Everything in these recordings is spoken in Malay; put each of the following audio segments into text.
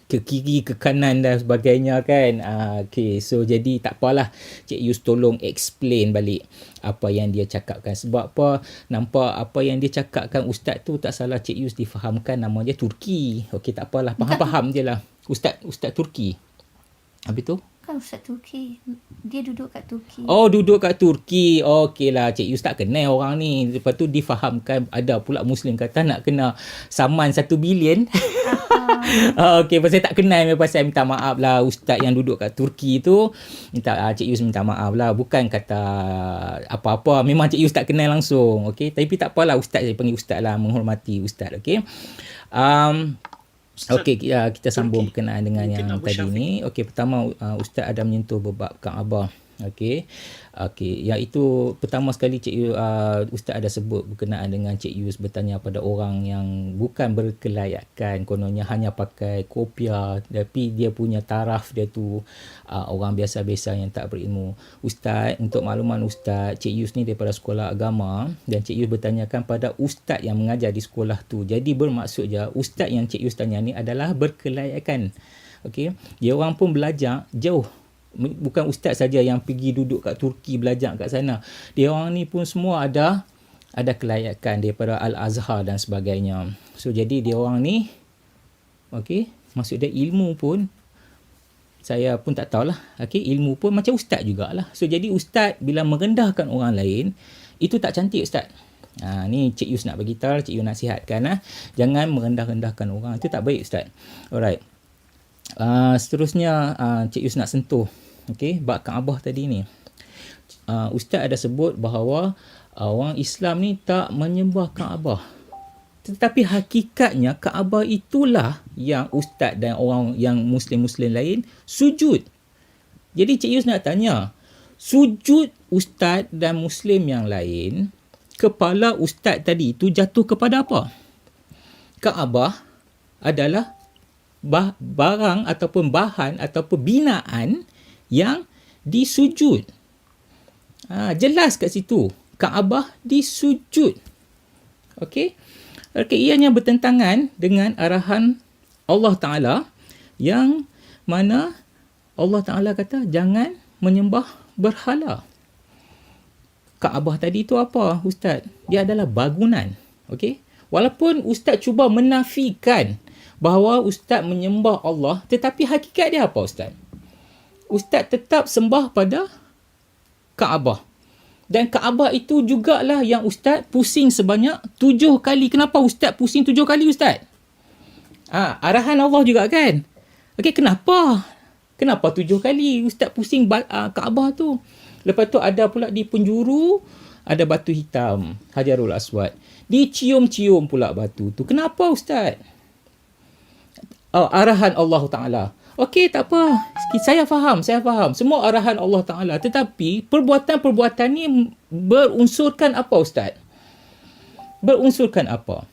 ke kiri, ke kanan dan sebagainya kan. Okay, so jadi tak apalah, Cik Yus tolong explain balik apa yang dia cakapkan. Sebab apa, nampak apa yang dia cakapkan ustaz tu tak salah Cik Yus difahamkan nama dia Turki. Okay, tak apalah, faham-faham je lah. Ustaz Turki. Habis tu? Kan Ustaz Turki. Dia duduk kat Turki. Oh, duduk kat Turki. Okey lah, Cik Yus tak kenal orang ni. Lepas tu difahamkan ada pula Muslim kata nak kena saman 1 bilion. Okey, pasal tak kenal, pasal minta maaf lah ustaz yang duduk kat Turki tu. Cik Yus minta maaf lah. Bukan kata apa-apa. Memang Cik Yus tak kenal langsung. Okey, tapi tak apalah, ustaz saya panggil ustaz lah, menghormati ustaz. Okey. Okey, kita sambung berkenaan dengan mungkin yang tadi ni. Okey, pertama ustaz ada menyentuh bab Kaabah. Okey, iaitu pertama sekali ustaz ada sebut berkenaan dengan Cik Yus bertanya pada orang yang bukan berkelayakan, kononnya hanya pakai kopiah, tapi dia punya taraf dia tu orang biasa-biasa yang tak berilmu. Ustaz, untuk makluman ustaz, Cik Yus ni daripada sekolah agama dan Cik Yus bertanyakan pada ustaz yang mengajar di sekolah tu. Jadi bermaksud je ustaz yang Cik Yus tanya ni adalah berkelayakan. Okey, dia orang pun belajar jauh. Bukan ustaz saja yang pergi duduk kat Turki belajar kat sana. Dia orang ni pun semua ada kelayakan daripada Al-Azhar dan sebagainya. So jadi dia orang ni, okey, maksud dia ilmu pun saya pun tak tahulah. Okey, ilmu pun macam ustaz jugalah. So jadi ustaz bila merendahkan orang lain, itu tak cantik ustaz. Ni Cik Yus nak bagi tahu, Cik Yus nasihatkan jangan merendah-rendahkan orang. Itu tak baik ustaz. Alright. Seterusnya Cik Yus nak sentuh bab Kaabah tadi ni. Ustaz ada sebut bahawa orang Islam ni tak menyembah Kaabah, tetapi hakikatnya Kaabah itulah yang ustaz dan orang yang Muslim-Muslim lain sujud. Jadi Cik Yus nak tanya, sujud ustaz dan Muslim yang lain, kepala ustaz tadi tu jatuh kepada apa? Kaabah adalah barang ataupun bahan ataupun binaan yang disujud. Jelas kat situ. Kaabah disujud. Okey, ianya bertentangan dengan arahan Allah Ta'ala yang mana Allah Ta'ala kata jangan menyembah berhala. Kaabah tadi tu apa, ustaz? Dia adalah bangunan. Okey, walaupun ustaz cuba menafikan bahawa ustaz menyembah Allah, tetapi hakikat dia apa ustaz? Ustaz tetap sembah pada Kaabah. Dan Kaabah itu jugalah yang ustaz pusing sebanyak 7 kali. Kenapa ustaz pusing 7 kali ustaz? Arahan Allah juga kan? Okey, kenapa? Kenapa 7 kali ustaz pusing Kaabah tu? Lepas tu ada pula di penjuru ada batu hitam, Hajarul Aswad. Dicium-cium pula batu tu. Kenapa ustaz? Arahan Allah Ta'ala. Okey, tak apa. Saya faham. Semua arahan Allah Ta'ala. Tetapi, perbuatan-perbuatan ni berunsurkan apa, ustaz? Berunsurkan apa?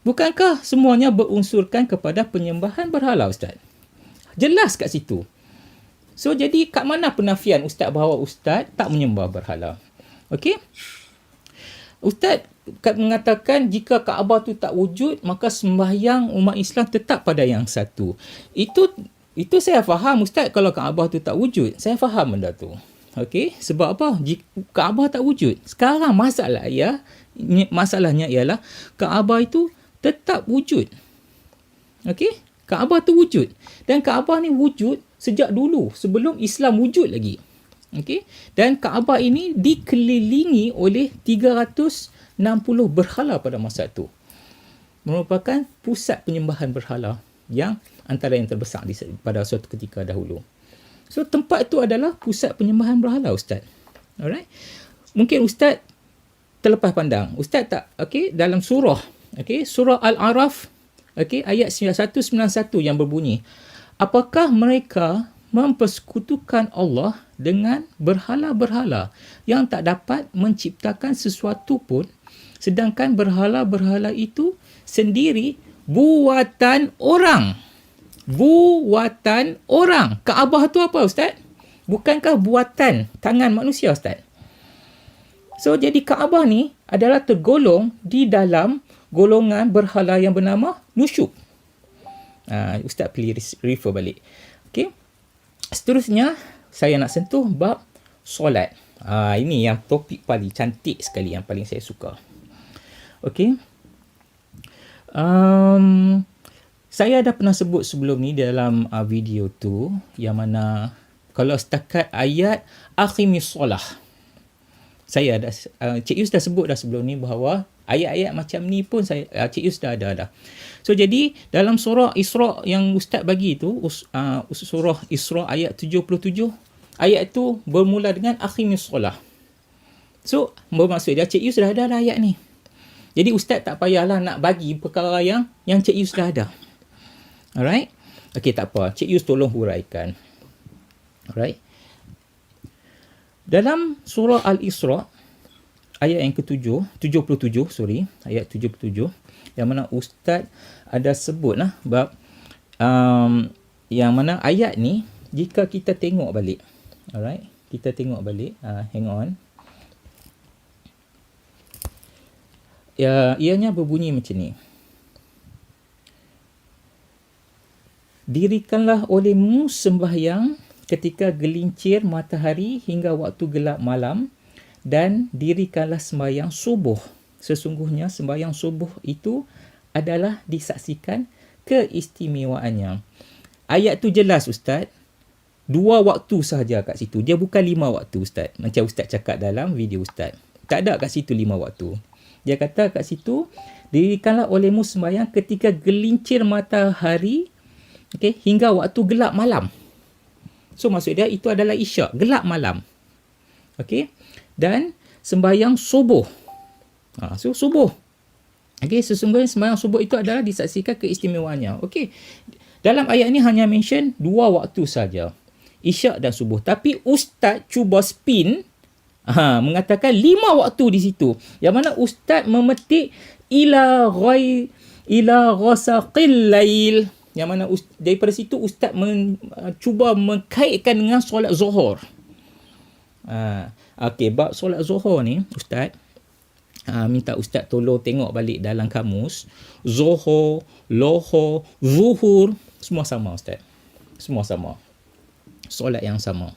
Bukankah semuanya berunsurkan kepada penyembahan berhala, ustaz? Jelas kat situ. So, jadi kat mana penafian ustaz bahawa ustaz tak menyembah berhala? Okey? Ustaz mengatakan jika Kaabah tu tak wujud, maka sembahyang umat Islam tetap pada yang satu. Itu saya faham ustaz, kalau Kaabah tu tak wujud. Saya faham benda tu. Okey, sebab apa? Jika Kaabah tak wujud. Sekarang masalahnya ialah Kaabah itu tetap wujud. Okey? Kaabah tu wujud. Dan Kaabah ni wujud sejak dulu, sebelum Islam wujud lagi. Okey? Dan Kaabah ini dikelilingi oleh 360 berhala pada masa itu. Merupakan pusat penyembahan berhala yang antara yang terbesar pada suatu ketika dahulu. So, tempat itu adalah pusat penyembahan berhala, ustaz. Alright? Mungkin ustaz terlepas pandang. Ustaz tak, dalam surah, surah Al-Araf, ayat 191 yang berbunyi, apakah mereka mempersekutukan Allah dengan berhala-berhala yang tak dapat menciptakan sesuatu pun, sedangkan berhala-berhala itu sendiri buatan orang. Buatan orang. Kaabah tu apa, ustaz? Bukankah buatan tangan manusia, ustaz? So, jadi Kaabah ni adalah tergolong di dalam golongan berhala yang bernama nusyuk. Ustaz pilih refer balik. Okey. Seterusnya, saya nak sentuh bab solat. Ini yang topik paling cantik sekali, yang paling saya suka. Okey. Saya dah pernah sebut sebelum ni dalam video tu, yang mana kalau setakat ayat aqimis solah, saya dah Cik Yus dah sebut dah sebelum ni bahawa ayat-ayat macam ni pun Cik Yus dah ada dah. So jadi dalam surah Isra yang Ustaz bagi tu, surah Isra ayat 77, ayat tu bermula dengan aqimis solah. So bermaksud dia Cik Yus dah ada ayat ni. Jadi Ustaz tak payahlah nak bagi perkara yang Cik Yus dah ada. Alright? Okey, tak apa. Cik Yus tolong huraikan. Alright? Dalam surah Al-Isra, ayat yang ke-77, ayat 77, yang mana Ustaz ada sebut lah, bab yang mana ayat ni, jika kita tengok balik, alright? Kita tengok balik, hang on. Ianya berbunyi macam ni. Dirikanlah olehmu sembahyang ketika gelincir matahari hingga waktu gelap malam, dan dirikanlah sembahyang subuh. Sesungguhnya sembahyang subuh itu adalah disaksikan keistimewaannya. Ayat tu jelas Ustaz. 2 waktu sahaja kat situ. Dia bukan 5 waktu Ustaz. Macam Ustaz cakap dalam video Ustaz. Tak ada kat situ 5 waktu. Dia kata kat situ, dirikanlah olehmu sembahyang ketika gelincir matahari, hingga waktu gelap malam. So maksud dia itu adalah isyak, gelap malam. Dan sembahyang subuh. So subuh. Sesungguhnya sembahyang subuh itu adalah disaksikan keistimewaannya. Dalam ayat ni hanya mention 2 waktu saja, isyak dan subuh. Tapi Ustaz cuba spin, mengatakan 5 waktu di situ. Yang mana Ustaz memetik ila ghasaqil lail. Yang mana daripada situ Ustaz cuba mengkaitkan dengan solat Zuhur. Bab solat Zuhur ni Ustaz, minta Ustaz tolong tengok balik dalam kamus. Zuhur, Lohor, Zuhur, semua sama Ustaz. Semua sama. Solat yang sama.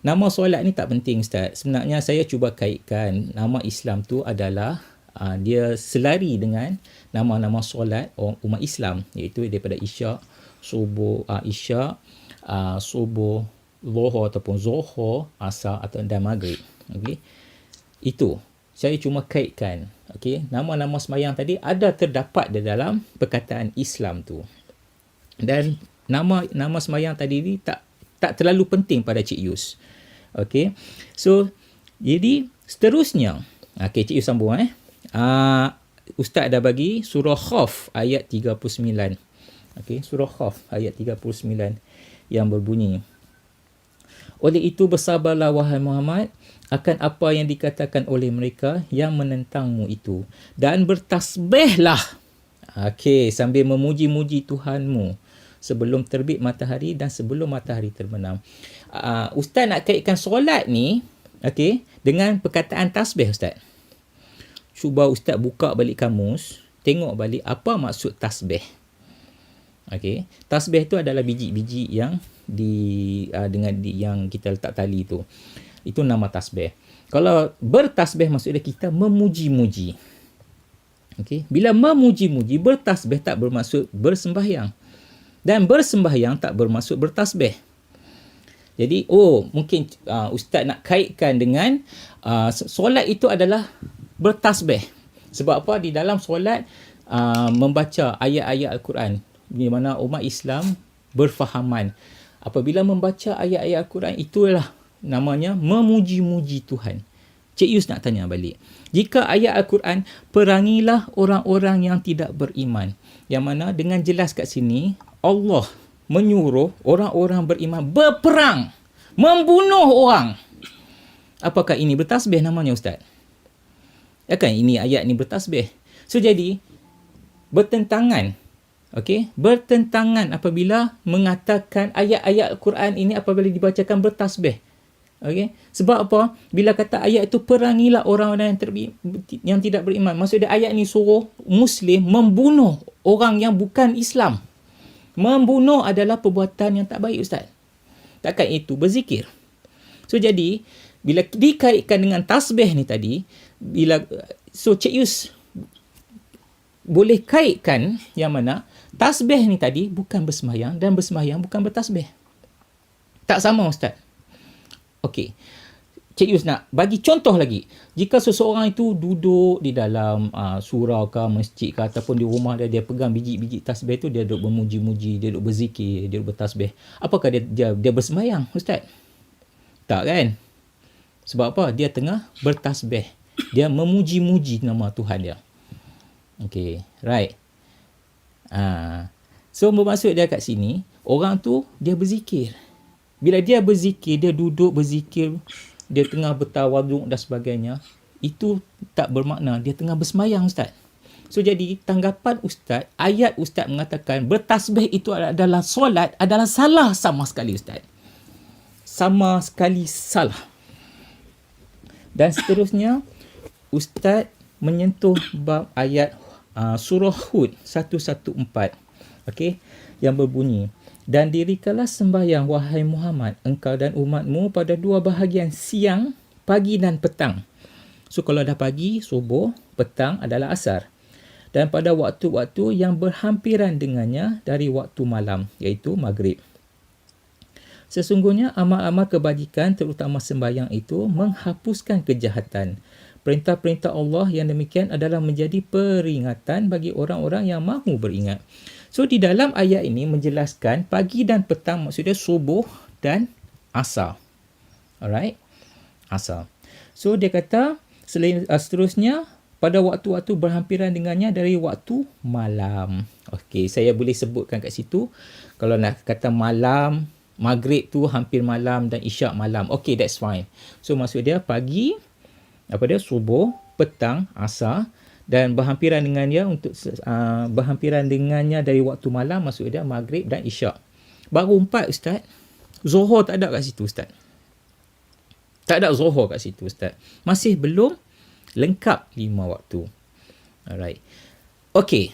Nama solat ni tak penting Ustaz. Sebenarnya saya cuba kaitkan nama Islam tu adalah dia selari dengan nama-nama solat umat Islam, iaitu daripada isyak, subuh, subuh, Zuhur ataupun Zuhur, Asar dan Maghrib. Itu saya cuma kaitkan. Nama-nama sembahyang tadi ada terdapat di dalam perkataan Islam tu. Dan nama sembahyang tadi ni tak terlalu penting pada Cik Yus. So jadi seterusnya, Cik Yus sambung Ustaz dah bagi surah Khaf ayat 39. Surah Khaf ayat 39 yang berbunyi, oleh itu bersabarlah wahai Muhammad akan apa yang dikatakan oleh mereka yang menentangmu itu, dan bertasbihlah sambil memuji-muji Tuhanmu sebelum terbit matahari dan sebelum matahari terbenam. Ustaz nak kaitkan solat ni dengan perkataan tasbih Ustaz. Cuba Ustaz buka balik kamus, tengok balik apa maksud tasbih. Tasbih tu adalah biji-biji yang yang kita letak tali tu. Itu nama tasbih. Kalau bertasbih maksudnya kita memuji-muji. Bila memuji-muji, bertasbih tak bermaksud bersembahyang. Dan bersembahyang tak bermaksud bertasbih. Jadi, mungkin Ustaz nak kaitkan dengan solat itu adalah bertasbih. Sebab apa? Di dalam solat membaca ayat-ayat Al-Quran, di mana umat Islam berfahaman. Apabila membaca ayat-ayat Al-Quran, itulah namanya memuji-muji Tuhan. Cik Yus nak tanya balik. Jika ayat Al-Quran, perangilah orang-orang yang tidak beriman. Yang mana dengan jelas kat sini, Allah menyuruh orang-orang beriman berperang, membunuh orang. Apakah ini bertasbih namanya Ustaz? Ini ayat ni bertasbih. So jadi bertentangan. Bertentangan apabila mengatakan ayat-ayat Al-Quran ini apabila dibacakan bertasbih. Okey, sebab apa? Bila kata ayat itu perangilah orang-orang yang tidak beriman. Maksud dia ayat ni suruh Muslim membunuh orang yang bukan Islam. Membunuh adalah perbuatan yang tak baik, Ustaz. Takkan itu berzikir. So jadi bila dikaitkan dengan tasbih ni tadi, Cik Yus boleh kaitkan yang mana tasbih ni tadi bukan bersembahyang dan bersembahyang bukan bertasbih. Tak sama, Ustaz. Okey. Cik Yus nak bagi contoh lagi. Jika seseorang itu duduk di dalam surau ke masjid ke ataupun di rumah dia pegang biji-biji tasbih tu, dia duduk memuji-muji, dia duduk berzikir, dia duduk bertasbih. Apakah dia bersembahyang, Ustaz? Tak kan? Sebab apa? Dia tengah bertasbih. Dia memuji-muji nama Tuhan dia. Okey, right. So bermaksud dia kat sini, orang tu dia berzikir. Bila dia berzikir, dia duduk berzikir, dia tengah bertawaduk dan sebagainya, itu tak bermakna dia tengah bersembahyang, Ustaz. So jadi tanggapan Ustaz, ayat Ustaz mengatakan bertasbih itu adalah solat, adalah salah sama sekali, Ustaz. Sama sekali salah. Dan seterusnya, Ustaz menyentuh bab ayat surah Hud 114. Okey, yang berbunyi, dan dirikanlah sembahyang wahai Muhammad, engkau dan umatmu pada dua bahagian siang, pagi dan petang. So kalau dah pagi, subuh, petang adalah asar. Dan pada waktu-waktu yang berhampiran dengannya dari waktu malam, iaitu maghrib. Sesungguhnya amal-amal kebajikan terutama sembahyang itu menghapuskan kejahatan. Perintah-perintah Allah yang demikian adalah menjadi peringatan bagi orang-orang yang mahu beringat. So di dalam ayat ini menjelaskan pagi dan petang, maksudnya subuh dan asar. Alright? Asar. So dia kata seterusnya pada waktu-waktu berhampiran dengannya dari waktu malam. Okey, saya boleh sebutkan kat situ. Kalau nak kata malam, maghrib tu hampir malam dan isyak malam. Okey, that's fine. So maksud dia pagi, subuh, petang, asar, dan berhampiran dengannya berhampiran dengannya dari waktu malam, maksud dia maghrib dan isyak. Baru 4, Ustaz. Zuhur tak ada kat situ, Ustaz. Tak ada zuhur kat situ, Ustaz. Masih belum lengkap 5 waktu. Alright. Okey.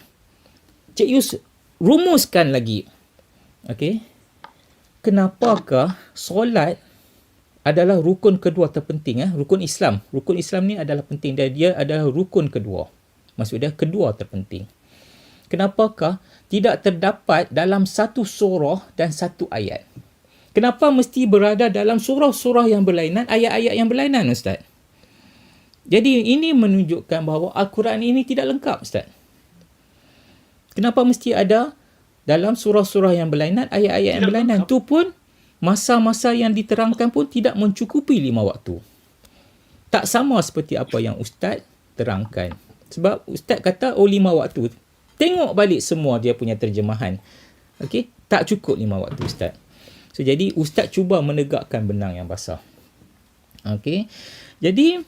Cik Yus rumuskan lagi. Okey. Kenapakah solat adalah rukun kedua terpenting? Rukun Islam. Rukun Islam ni adalah penting dan dia adalah rukun kedua. Maksudnya kedua terpenting. Kenapakah tidak terdapat dalam satu surah dan satu ayat? Kenapa mesti berada dalam surah-surah yang berlainan, ayat-ayat yang berlainan, Ustaz? Jadi ini menunjukkan bahawa Al-Quran ini tidak lengkap, Ustaz. Kenapa mesti ada dalam surah-surah yang berlainan, ayat-ayat yang berlainan? Itu pun masa-masa yang diterangkan pun tidak mencukupi 5 waktu. Tak sama seperti apa yang Ustaz terangkan. Sebab Ustaz kata 5 waktu. Tengok balik semua dia punya terjemahan. Okey, tak cukup 5 waktu, Ustaz. So jadi Ustaz cuba menegakkan benang yang basah. Okey. Jadi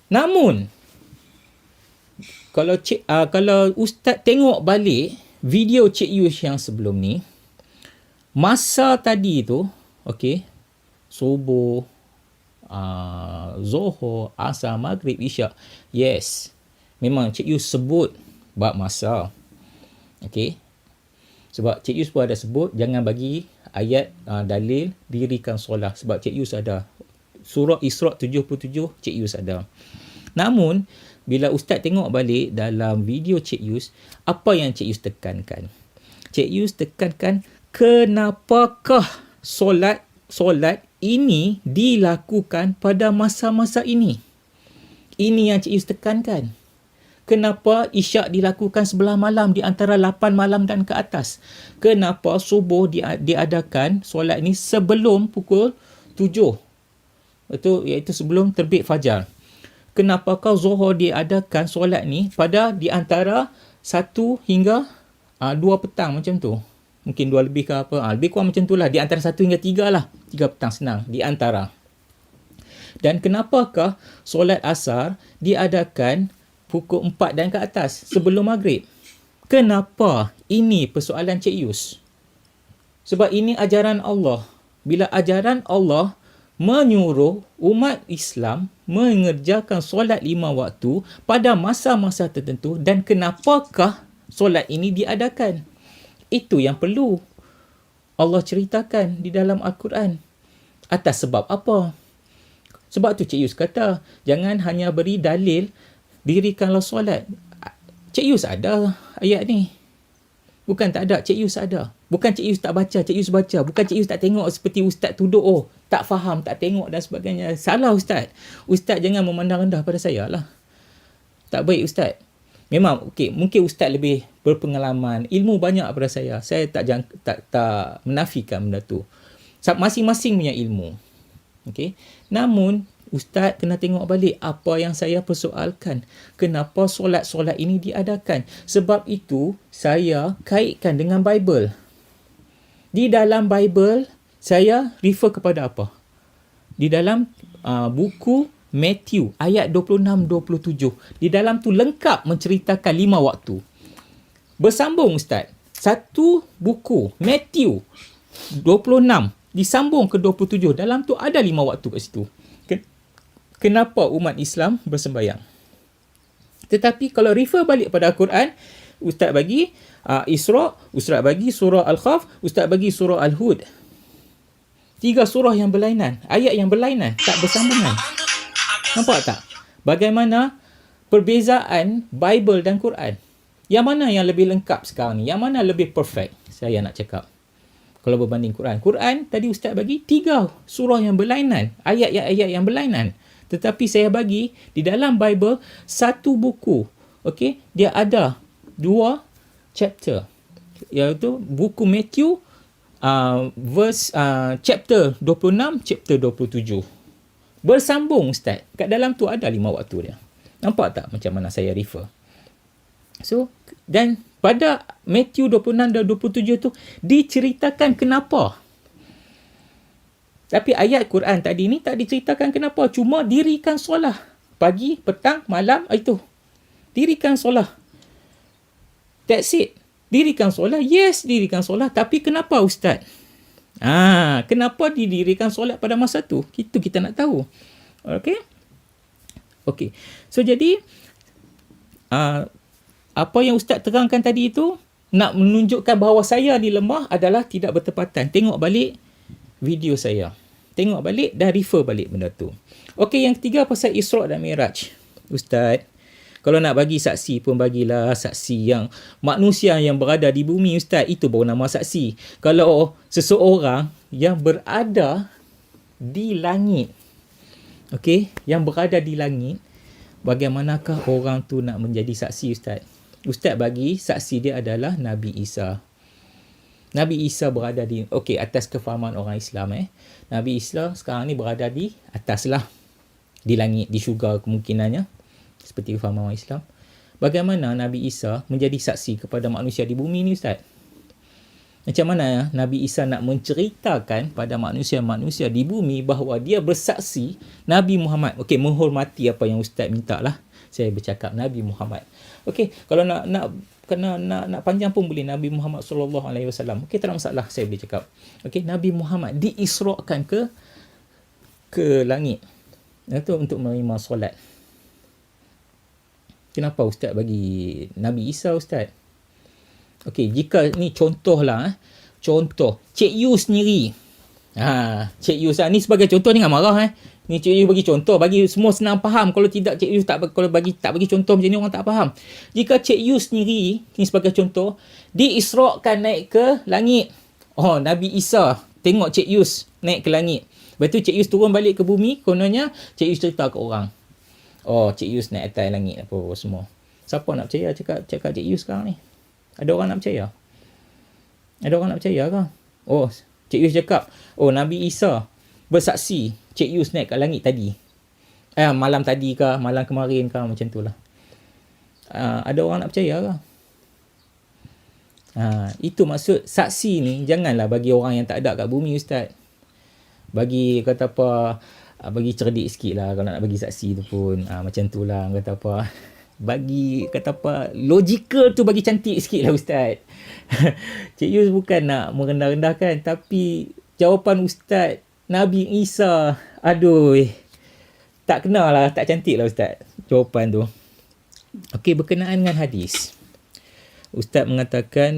namun kalau Ustaz tengok balik video Cik Yus yang sebelum ni, masa tadi tu, okey, subuh, Zuhur, Asar, Maghrib, Isyak. Yes, memang Cik Yus sebut bab masa. Okey. Sebab Cik Yus pun ada sebut, jangan bagi ayat dalil dirikan solat. Sebab Cik Yus ada. Surah Isra' 77, Cik Yus ada. Namun, bila Ustaz tengok balik dalam video Cik Yus, apa yang Cik Yus tekankan? Cik Yus tekankan, kenapakah solat ini dilakukan pada masa-masa ini? Ini yang Cik Yus tekankan. Kenapa isyak dilakukan sebelah malam di antara 8 malam dan ke atas? Kenapa subuh diadakan solat ini sebelum pukul 7? Iaitu sebelum terbit fajar. Kenapakah Zuhur diadakan solat ni pada di antara 1 hingga 2 petang macam tu? Mungkin 2 lebih ke apa. Lebih kurang macam tu lah. Di antara 1 hingga 3 lah. 3 petang senang. Di antara. Dan kenapakah solat asar diadakan pukul 4 dan ke atas sebelum maghrib? Kenapa? Ini persoalan Cik Yus. Sebab ini ajaran Allah. Bila ajaran Allah menyuruh umat Islam mengerjakan solat 5 waktu pada masa-masa tertentu dan kenapakah solat ini diadakan. Itu yang perlu Allah ceritakan di dalam Al-Quran. Atas sebab apa? Sebab tu Cik Yus kata, jangan hanya beri dalil, dirikanlah solat. Cik Yus ada ayat ni. Bukan tak ada, Cik Yus ada. Bukan Cik Yus tak baca, Cik Yus baca. Bukan Cik Yus tak tengok seperti Ustaz tuduh, oh, tak faham, tak tengok dan sebagainya. Salah Ustaz. Ustaz jangan memandang rendah pada saya lah. Tak baik Ustaz. Memang, okey, mungkin Ustaz lebih berpengalaman, ilmu banyak pada saya. Saya tak menafikan benda tu. Masing-masing punya ilmu. Okey. Namun, Ustaz kena tengok balik apa yang saya persoalkan. Kenapa solat-solat ini diadakan? Sebab itu, saya kaitkan dengan Bible. Di dalam Bible, saya refer kepada apa? Di dalam buku Matthew, ayat 26-27. Di dalam tu lengkap menceritakan 5 waktu. Bersambung Ustaz. Satu buku, Matthew 26, disambung ke 27. Dalam tu ada 5 waktu kat situ. Kenapa umat Islam bersembayang? Tetapi kalau refer balik pada Al-Quran, Ustaz bagi Isra, Ustaz bagi surah Al-Khaf, Ustaz bagi surah Al-Hud. 3 surah yang berlainan, ayat yang berlainan, tak bersambungan. Nampak tak? Bagaimana perbezaan Bible dan Quran? Yang mana yang lebih lengkap sekarang ni? Yang mana lebih perfect? Saya nak cakap. Kalau berbanding Quran. Quran tadi Ustaz bagi 3 surah yang berlainan, ayat-ayat yang berlainan. Tetapi saya bagi di dalam Bible satu buku. Okey, dia ada 2 chapter. Iaitu buku Matthew chapter 26, chapter 27. Bersambung Ustaz. Kat dalam tu ada 5 waktu dia. Nampak tak macam mana saya refer? So, dan pada Matthew 26 dan 27 tu diceritakan kenapa. Tapi ayat Quran tadi ni tak diceritakan kenapa. Cuma dirikan solah. Pagi, petang, malam, itu. Dirikan solah. That's it. Dirikan solah. Yes, dirikan solah. Tapi kenapa Ustaz? Kenapa didirikan solat pada masa tu? Itu kita nak tahu. Okay? Okay. So, jadi, apa yang Ustaz terangkan tadi itu, nak menunjukkan bahawa saya ni lemah adalah tidak bertepatan. Tengok balik video saya. Tengok balik dan refer balik benda tu. Okey, yang ketiga pasal Isra' dan Mi'raj. Ustaz, kalau nak bagi saksi pun bagilah saksi yang manusia yang berada di bumi, Ustaz. Itu baru nama saksi. Kalau seseorang yang berada di langit, okey, yang berada di langit, bagaimanakah orang tu nak menjadi saksi, Ustaz? Ustaz bagi saksi dia adalah Nabi Isa. Nabi Isa berada di, atas kefahaman orang Islam. Nabi Isa sekarang ni berada di atas lah. Di langit, di syurga kemungkinannya. Seperti kefahaman orang Islam. Bagaimana Nabi Isa menjadi saksi kepada manusia di bumi ni, Ustaz? Macam mana Nabi Isa nak menceritakan pada manusia-manusia di bumi bahawa dia bersaksi Nabi Muhammad. Menghormati apa yang Ustaz minta lah. Saya bercakap Nabi Muhammad. Kalau nak panjang pun boleh, Nabi Muhammad sallallahu alaihi wasallam. Tak ada masalah, saya boleh cakap. Nabi Muhammad diisrakan ke langit. Itu untuk menerima solat. Kenapa Ustaz bagi Nabi Isa, Ustaz? Jika ni contohlah, contoh Cik Yu sendiri. Cik Yu ni sebagai contoh, ni jangan marah. Ni Cik Yu bagi contoh, bagi semua senang faham. Kalau tidak Cik Yu tak bagi contoh macam ni, orang tak faham. Jika Cik Yu sendiri, ni sebagai contoh, diisrakan naik ke langit. Nabi Isa tengok Cik Yu naik ke langit. Lepas tu Cik Yu turun balik ke bumi, kononnya Cik Yu cerita ke orang. Cik Yu naik atas langit apa semua. Siapa nak percaya cakap Cik Yu sekarang ni? Ada orang nak percaya? Ada orang nak percaya ke? Cik Yu cakap, Nabi Isa bersaksi Cik Yu naik ke langit tadi. Malam tadi ke, malam kemarin ke, macam tu lah. Ada orang nak percaya ke? Itu maksud saksi ni, janganlah bagi orang yang tak ada kat bumi, Ustaz. Bagi, kata apa, bagi cerdik sikit lah kalau nak bagi saksi tu pun. Macam tu lah, kata apa. Bagi, kata apa, logical tu bagi cantik sikit lah, Ustaz. Cik Yu bukan nak merendah-rendahkan, tapi jawapan Ustaz Nabi Isa. Aduh, tak kena lah, tak cantik lah Ustaz jawapan tu. Okey, berkenaan dengan hadis, Ustaz mengatakan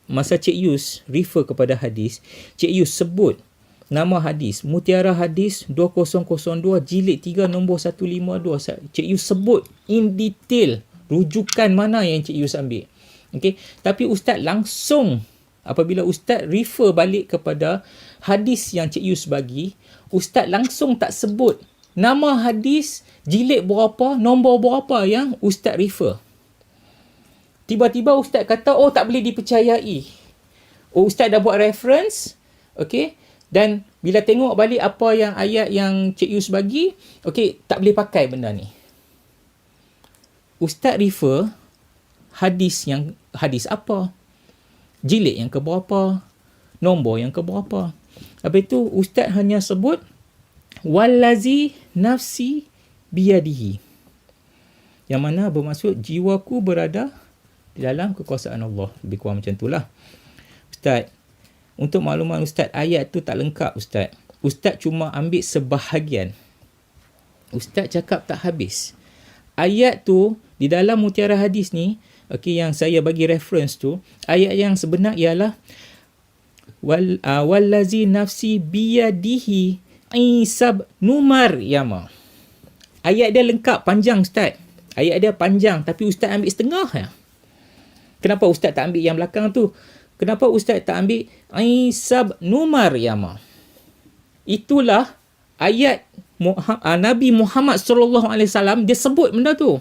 masa Cik Yus refer kepada hadis, Cik Yus sebut nama hadis, Mutiara Hadis 2002 jilid 3 nombor 152. Cik Yus sebut in detail rujukan mana yang Cik Yus ambil. Okey, tapi Ustaz langsung apabila Ustaz refer balik kepada hadis yang Cik Yus bagi, Ustaz langsung tak sebut nama hadis, jilid berapa, nombor berapa yang Ustaz refer. Tiba-tiba Ustaz kata, oh tak boleh dipercayai. Oh, Ustaz dah buat reference, okey, dan bila tengok balik apa yang ayat yang Cik Yus bagi, okey, tak boleh pakai benda ni. Ustaz refer hadis apa? Jilid yang keberapa? Nombor yang keberapa? Habis itu Ustaz hanya sebut wallazi nafsi biyadihi. Yang mana bermaksud jiwaku berada di dalam kekuasaan Allah. Lebih kurang macam itulah. Ustaz, untuk makluman Ustaz, ayat tu tak lengkap Ustaz. Ustaz cuma ambil sebahagian. Ustaz cakap tak habis. Ayat tu di dalam Mutiara Hadis ni, okey, yang saya bagi reference tu, ayat yang sebenar ialah wallazi nafsi biyadihi Isa bin Maryam. Ayat dia lengkap, panjang Ustaz. Ayat dia panjang, tapi Ustaz ambil setengah ya. Kenapa Ustaz tak ambil yang belakang tu? Kenapa Ustaz tak ambil Isa bin Maryam? Itulah ayat Nabi Muhammad SAW, dia sebut benda tu.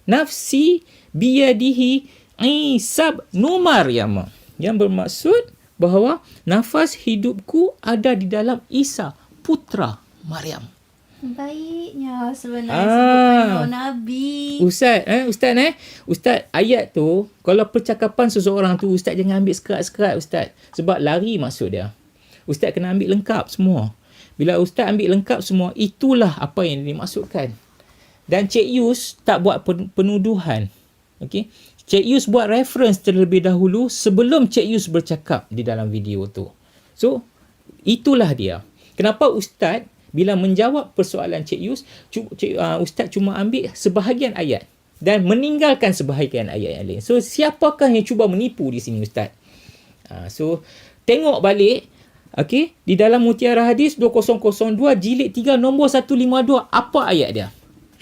Nafsi biyadihi Isa bin Maryam. Yang bermaksud bahawa nafas hidupku ada di dalam Isa, putra Maryam. Baiknya sebenarnya sebutkan nama Nabi. Ustaz, ayat tu, kalau percakapan seseorang tu, Ustaz jangan ambil sekerat-sekerat Ustaz. Sebab lari maksud dia. Ustaz kena ambil lengkap semua. Bila Ustaz ambil lengkap semua, itulah apa yang dimaksudkan. Dan Cik Yus tak buat penuduhan. Okey? Cik Yus buat reference terlebih dahulu sebelum Cik Yus bercakap di dalam video tu. So, itulah dia. Kenapa Ustaz bila menjawab persoalan Cik Yus, Ustaz cuma ambil sebahagian ayat dan meninggalkan sebahagian ayat yang lain. So, siapakah yang cuba menipu di sini Ustaz? So, tengok balik, okey, di dalam Mutiara Hadis 2002 jilid 3 nombor 152, apa ayat dia?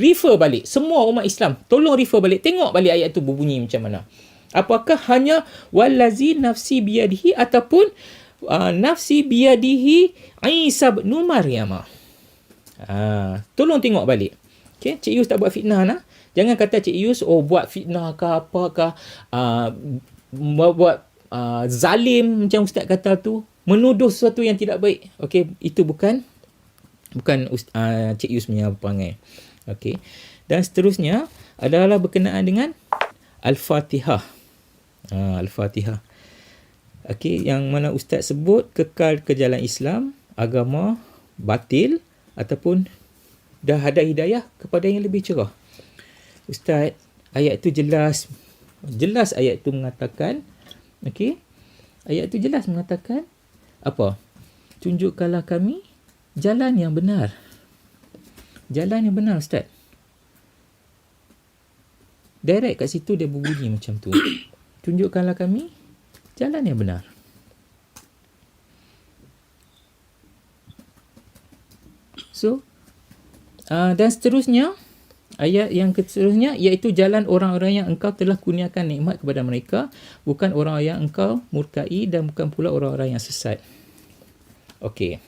Refer balik. Semua umat Islam, tolong refer balik. Tengok balik ayat tu berbunyi macam mana. Apakah hanya wallazi nafsi biyadihi ataupun nafsi biyadihi Isa bin Maryam. Tolong tengok balik. Okay? Cik Yus tak buat fitnah nah. Jangan kata Cik Yus buat fitnah ke apakah, buat zalim macam Ustaz kata tu, menuduh sesuatu yang tidak baik. Okay? Itu bukan Cik Yus punya perangai. Okey. Dan seterusnya adalah berkenaan dengan Al-Fatihah. Al-Fatihah. Okey, yang mana Ustaz sebut kekal ke jalan Islam, agama batil ataupun dah ada hidayah kepada yang lebih cerah. Ustaz, ayat tu jelas ayat tu mengatakan, okey? Ayat tu jelas mengatakan apa? Tunjukkanlah kami jalan yang benar. Jalan yang benar Ustaz. Direct kat situ dia berbunyi macam tu. Tunjukkanlah kami jalan yang benar. So, dan seterusnya, ayat yang seterusnya iaitu jalan orang-orang yang engkau telah kurniakan nikmat kepada mereka, bukan orang yang engkau murkai dan bukan pula orang-orang yang sesat. Okey.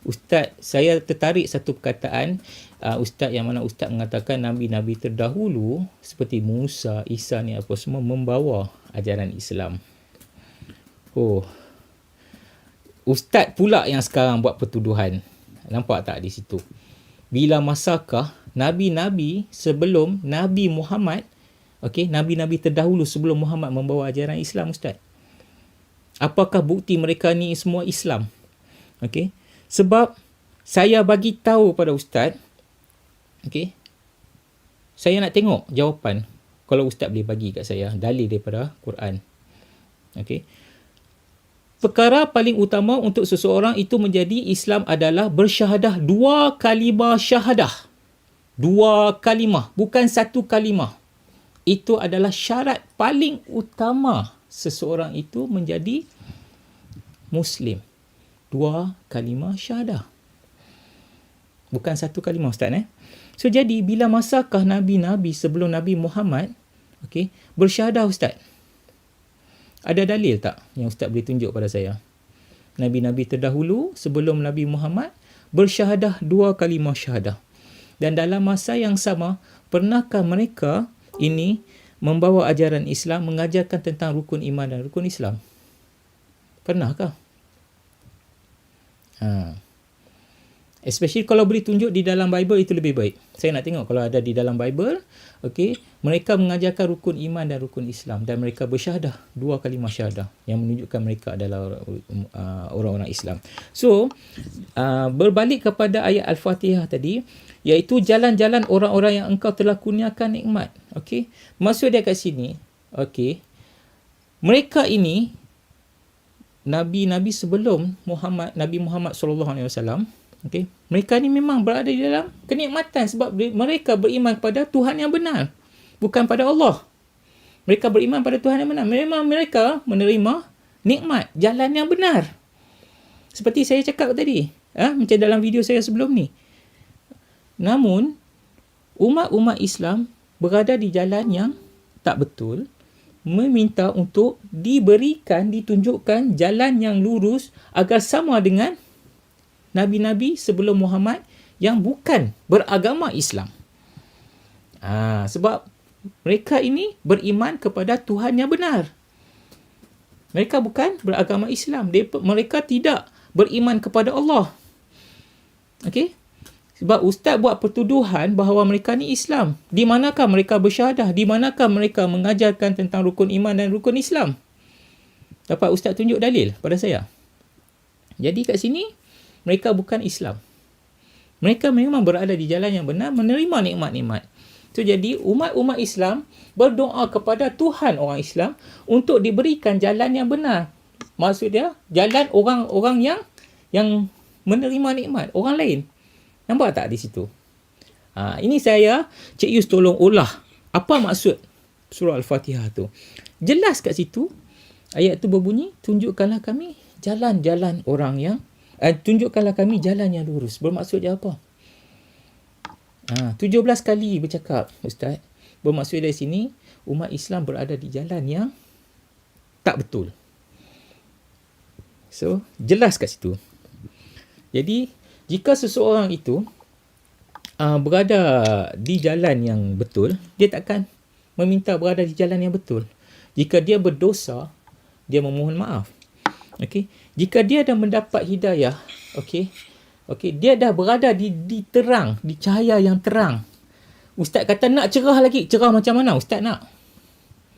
Ustaz, saya tertarik satu perkataan Ustaz yang mana Ustaz mengatakan Nabi-Nabi terdahulu seperti Musa, Isa ni apa semua membawa ajaran Islam. Ustaz pula yang sekarang buat pertuduhan. Nampak tak di situ? Bila masakah Nabi-Nabi sebelum Nabi Muhammad, okey, Nabi-Nabi terdahulu sebelum Muhammad membawa ajaran Islam Ustaz? Apakah bukti mereka ni semua Islam? Okey. Sebab saya bagi tahu pada Ustaz, okey, saya nak tengok jawapan kalau Ustaz boleh bagi kat saya dalil daripada Quran. Okey. perkara paling utama untuk seseorang itu menjadi Islam adalah bersyahadah 2 kalimah syahadah. 2 kalimah, bukan 1 kalimah. Itu adalah syarat paling utama seseorang itu menjadi Muslim. 2 kalimah syahadah. Bukan 1 kalimah, Ustaz. So, jadi bila masakah Nabi-Nabi sebelum Nabi Muhammad bersyahadah, Ustaz? Ada dalil tak yang Ustaz boleh tunjuk pada saya? Nabi-Nabi terdahulu sebelum Nabi Muhammad bersyahadah 2 kalimah syahadah. Dan dalam masa yang sama, pernahkah mereka ini membawa ajaran Islam, mengajarkan tentang rukun iman dan rukun Islam? Pernahkah? Especially kalau boleh tunjuk di dalam Bible, itu lebih baik. Saya nak tengok kalau ada di dalam Bible, mereka mengajarkan rukun iman dan rukun Islam dan mereka bersyahadah 2 kalimah syahadah yang menunjukkan mereka adalah orang-orang Islam. So, berbalik kepada ayat Al-Fatihah tadi, iaitu jalan-jalan orang-orang yang engkau telah kurniakan nikmat. Maksud dia kat sini, mereka ini Nabi-Nabi sebelum Nabi Muhammad SAW, mereka ni memang berada di dalam kenikmatan sebab mereka beriman kepada Tuhan yang benar, bukan pada Allah. Mereka beriman pada Tuhan yang benar. Memang mereka menerima nikmat, jalan yang benar. Seperti saya cakap tadi, macam dalam video saya sebelum ni. Namun, umat-umat Islam berada di jalan yang tak betul, meminta untuk ditunjukkan jalan yang lurus agar sama dengan Nabi-Nabi sebelum Muhammad yang bukan beragama Islam. Sebab mereka ini beriman kepada Tuhan yang benar. Mereka bukan beragama Islam. Mereka tidak beriman kepada Allah. Sebab Ustaz buat pertuduhan bahawa mereka ni Islam. Di manakah mereka bersyahadah? Di manakah mereka mengajarkan tentang rukun iman dan rukun Islam? Dapat Ustaz tunjuk dalil pada saya? Jadi kat sini, mereka bukan Islam. Mereka memang berada di jalan yang benar, menerima nikmat-nikmat. So, jadi umat-umat Islam berdoa kepada Tuhan orang Islam untuk diberikan jalan yang benar. Maksud dia, jalan orang-orang yang menerima nikmat, orang lain. Nampak tak di situ? Ini saya, Cik Yus tolong ulah. Apa maksud surah Al-Fatihah tu? Jelas kat situ, ayat tu berbunyi, tunjukkanlah kami jalan-jalan orang yang tunjukkanlah kami jalan yang lurus. Bermaksud dia apa? 17 kali bercakap, Ustaz. Bermaksud dari sini, umat Islam berada di jalan yang tak betul. So, jelas kat situ. Jadi, jika seseorang itu berada di jalan yang betul, dia takkan meminta berada di jalan yang betul. Jika dia berdosa, dia memohon maaf. Jika dia dah mendapat hidayah, dia dah berada di terang, di cahaya yang terang. Ustaz kata nak cerah lagi. Cerah macam mana Ustaz nak?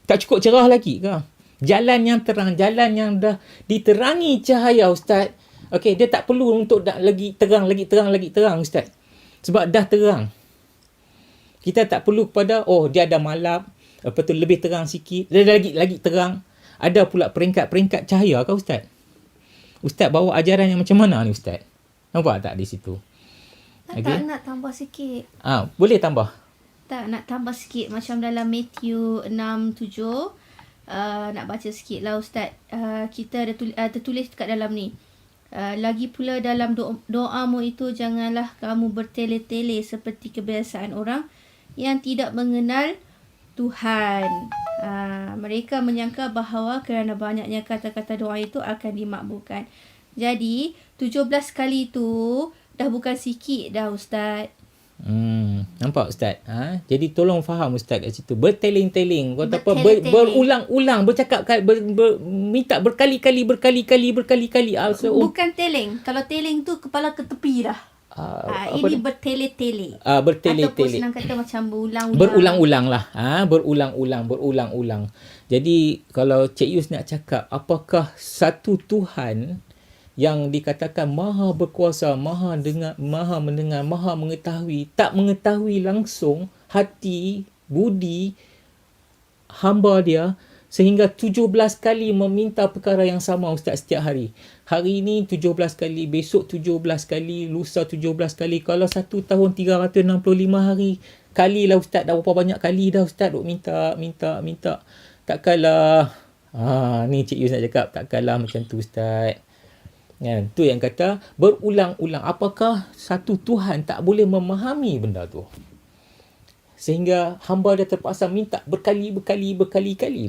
Tak cukup cerah lagi ke? Jalan yang terang, jalan yang dah diterangi cahaya, Ustaz. Dia tak perlu untuk lagi terang Ustaz. Sebab dah terang. Kita tak perlu kepada, dia ada malap, lepas tu lebih terang sikit, lagi terang. Ada pula peringkat-peringkat cahaya ke Ustaz? Ustaz bawa ajaran yang macam mana ni Ustaz? Nampak tak di situ? Tak nak tambah sikit. Boleh tambah. Tak nak tambah sikit. Macam dalam Matthew 6:7. Nak baca sikit lah Ustaz. Kita ada tertulis kat dalam ni. Lagi pula dalam doamu itu janganlah kamu bertele-tele seperti kebiasaan orang yang tidak mengenal Tuhan. Mereka menyangka bahawa kerana banyaknya kata-kata doa itu akan dimakbulkan. Jadi 17 kali tu dah bukan sikit dah Ustaz. Nampak Ustaz? Jadi tolong faham Ustaz kat situ. Berteling-teling. Berulang-ulang. Bercakap, minta berkali-kali. Bukan teling. Kalau teling tu kepala ke tepi dah. Ini bertele-tele. Bertele-tele. Ataupun senang kata macam berulang-ulang. Berulang-ulang lah. Berulang-ulang. Jadi kalau Cik Yus nak cakap, apakah satu Tuhan yang dikatakan maha berkuasa, maha mendengar, maha mengetahui, tak mengetahui langsung hati, budi hamba dia Sehingga 17 kali meminta perkara yang sama Ustaz setiap hari. Hari ini 17 kali, besok 17 kali, lusa 17 kali. Kalau 1 tahun 365 hari, kalilah Ustaz, dah berapa banyak kali dah Ustaz duk minta. Takkanlah, ni Cik Yus nak cakap, takkanlah macam tu Ustaz. Kan? Tu yang kata berulang-ulang. Apakah satu Tuhan tak boleh memahami benda tu? Sehingga hamba dia terpaksa minta berkali-kali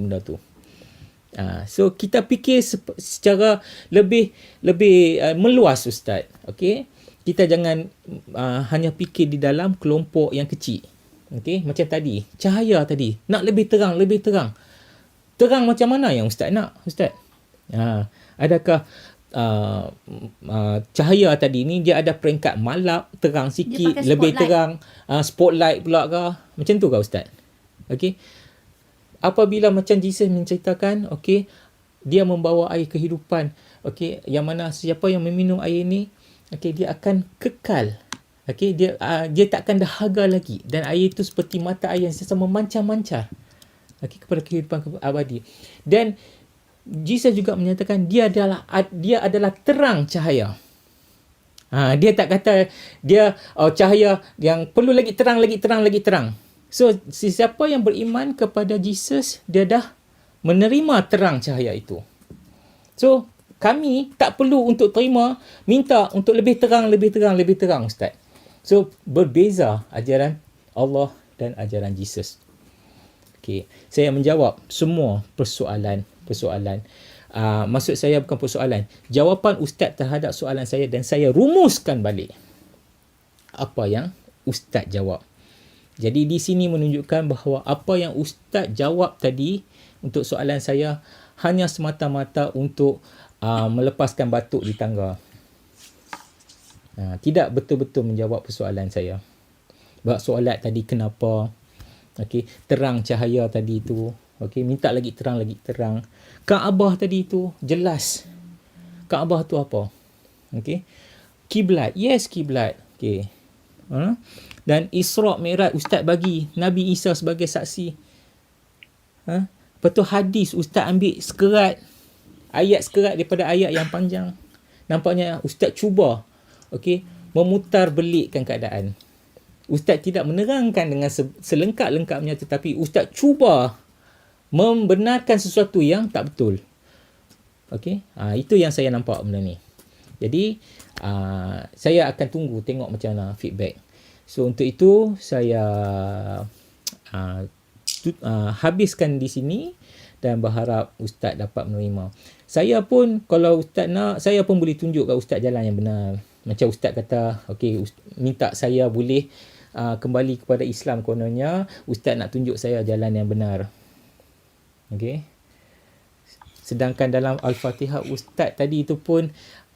benda tu. So kita fikir secara lebih meluas Ustaz. Okey. Kita jangan hanya fikir di dalam kelompok yang kecil. Okey, macam tadi, cahaya tadi, nak lebih terang. Terang macam mana yang Ustaz nak, Ustaz? Adakah cahaya tadi ni dia ada peringkat malap, terang sikit, lebih terang, spotlight pula ke? Macam tu ke Ustaz? Okey. Apabila macam Jesus menceritakan, okey, dia membawa air kehidupan, okey, yang mana siapa yang meminum air ni, okey, dia akan kekal. Okey, dia takkan dahaga lagi, dan air itu seperti mata air yang sentiasa memancar-mancar, okey, kepada kehidupan abadi. Dan Jesus juga menyatakan dia adalah terang cahaya. Dia tak kata dia cahaya yang perlu lagi terang. So sesiapa yang beriman kepada Jesus, dia dah menerima terang cahaya itu. So kami tak perlu untuk minta untuk lebih terang Ustaz. So berbeza ajaran Allah dan ajaran Jesus. Okay. Saya menjawab semua persoalan. Maksud saya bukan persoalan. Jawapan Ustaz terhadap soalan saya, dan saya rumuskan balik apa yang Ustaz jawab. Jadi di sini menunjukkan bahawa apa yang Ustaz jawab tadi untuk soalan saya hanya semata-mata untuk melepaskan batuk di tangga. Tidak betul-betul menjawab persoalan saya. Sebab soalan tadi kenapa? Okey, terang cahaya tadi tu. Okey, minta lagi terang. Kaabah tadi tu jelas. Kaabah tu apa? Okey. Kiblat. Yes, kiblat. Okey. Dan Isra' Mi'raj Ustaz bagi Nabi Isa sebagai saksi. Lepas tu hadis Ustaz ambil ayat sekerat daripada ayat yang panjang. Nampaknya Ustaz cuba, okey, memutar belikkan keadaan. Ustaz tidak menerangkan dengan selengkap-lengkapnya, tetapi Ustaz cuba membenarkan sesuatu yang tak betul. Okey, itu yang saya nampak benda ni. Jadi saya akan tengok macam mana feedback. So untuk itu saya habiskan di sini dan berharap Ustaz dapat menerima. Saya pun kalau Ustaz nak, saya pun boleh tunjuk kat Ustaz jalan yang benar. Macam Ustaz kata, okey, minta saya boleh kembali kepada Islam kononnya, Ustaz nak tunjuk saya jalan yang benar. Okey. Sedangkan dalam Al-Fatihah Ustaz tadi tu pun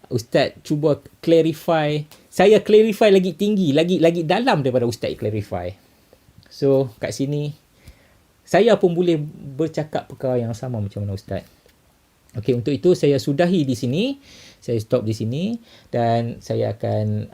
Ustaz cuba clarify. Saya clarify lagi tinggi, lagi dalam daripada Ustaz clarify. So kat sini saya pun boleh bercakap perkara yang sama macam mana Ustaz. Okey, untuk itu saya sudahi di sini. Saya stop di sini dan saya akan